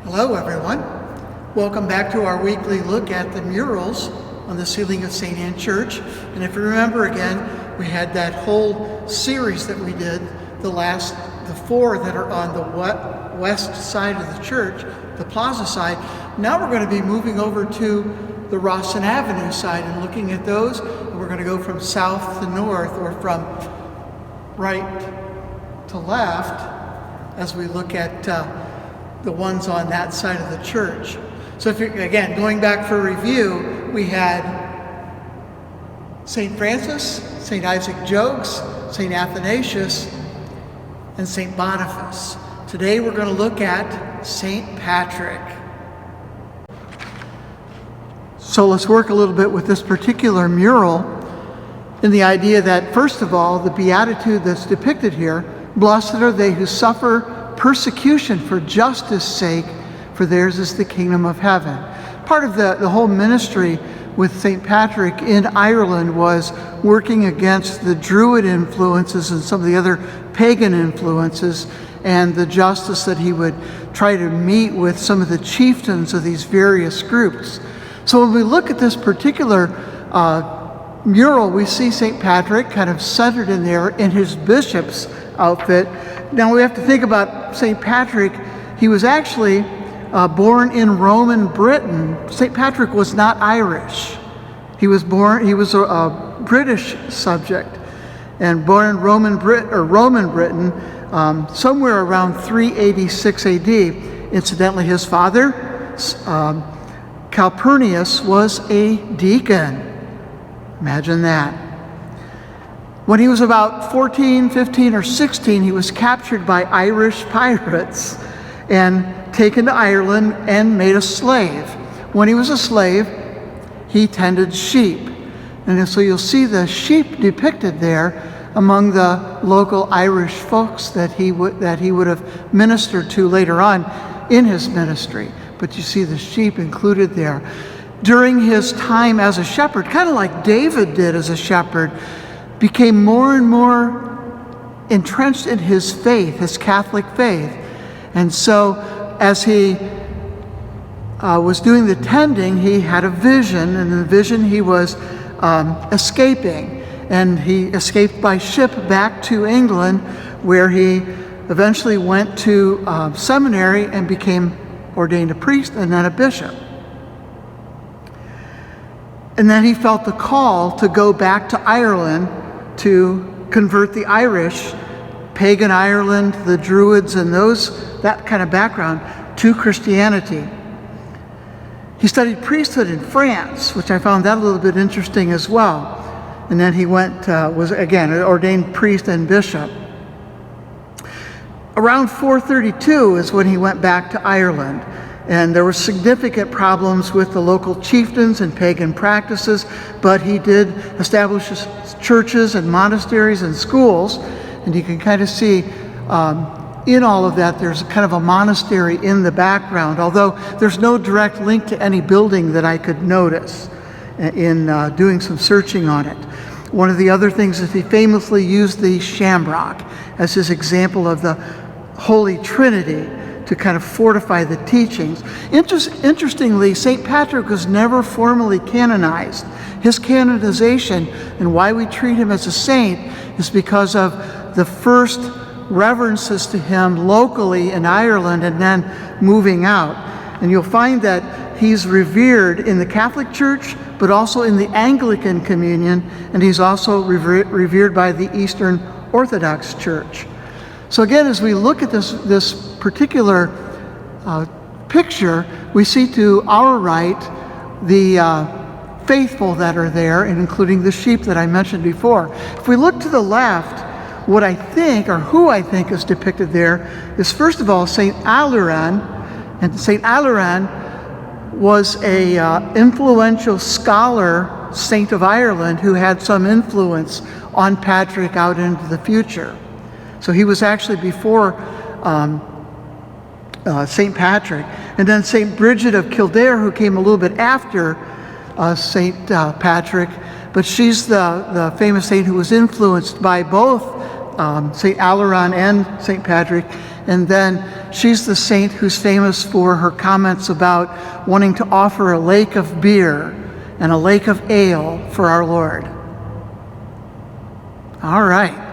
Hello everyone. Welcome back to our weekly look at the murals on the ceiling of St. Anne Church. And if you remember again, we had that whole series that we did, the four that are on the west side of the church, the plaza side. Now we're going to be moving over to the Rawson Avenue side and looking at those. And we're going to go from south to north, or from right to left, as we look at the ones on that side of the church. So if you're, again, going back for review, we had St. Francis, St. Isaac Jogues, St. Athanasius, and St. Boniface. Today we're going to look at St. Patrick. So let's work a little bit with this particular mural in the idea that, first of all, the beatitude that's depicted here, blessed are they who suffer persecution for justice sake, for theirs is the kingdom of heaven. Part of the whole ministry with St. Patrick in Ireland was working against the Druid influences and some of the other pagan influences, and the justice that he would try to meet with some of the chieftains of these various groups. So when we look at this particular mural, we see St. Patrick kind of centered in there in his bishop's outfit. Now we have to think about St. Patrick. He was actually born in Roman Britain. St. Patrick was not Irish. He was a British subject and born in Roman Britain somewhere around 386 AD. Incidentally, his father, Calpurnius, was a deacon. Imagine that. When he was about 14, 15, or 16, he was captured by Irish pirates and taken to Ireland and made a slave. When he was a slave, he tended sheep. And so you'll see the sheep depicted there among the local Irish folks that he would have ministered to later on in his ministry. But you see the sheep included there. During his time as a shepherd, kind of like David did as a shepherd, became more and more entrenched in his faith, his Catholic faith. And so as he was doing the tending, he had a vision, and in the vision he was escaping. And he escaped by ship back to England, where he eventually went to seminary and became ordained a priest and then a bishop. And then he felt the call to go back to Ireland to convert the Irish, pagan Ireland, the Druids, and that kind of background to Christianity. He studied priesthood in France, which I found that a little bit interesting as well. And then he was again an ordained priest and bishop. Around 432 is when he went back to Ireland. And there were significant problems with the local chieftains and pagan practices, but he did establish churches and monasteries and schools. And you can kind of see in all of that, there's kind of a monastery in the background, although there's no direct link to any building that I could notice in doing some searching on it. One of the other things is he famously used the shamrock as his example of the Holy Trinity to kind of fortify the teachings. Interestingly, St. Patrick was never formally canonized. His canonization, and why we treat him as a saint, is because of the first reverences to him locally in Ireland and then moving out. And you'll find that he's revered in the Catholic Church, but also in the Anglican Communion, and he's also revered by the Eastern Orthodox Church. So again, as we look at this particular picture, we see to our right the faithful that are there, and including the sheep that I mentioned before. If we look to the left, what I think, or who I think is depicted there, is first of all St. Aluran. And St. Aluran was a influential scholar, saint of Ireland, who had some influence on Patrick out into the future. So he was actually before St. Patrick. And then St. Bridget of Kildare, who came a little bit after St. Patrick, but she's the famous saint who was influenced by both St. Aluran and St. Patrick, And then she's the saint who's famous for her comments about wanting to offer a lake of beer and a lake of ale for our Lord. All right.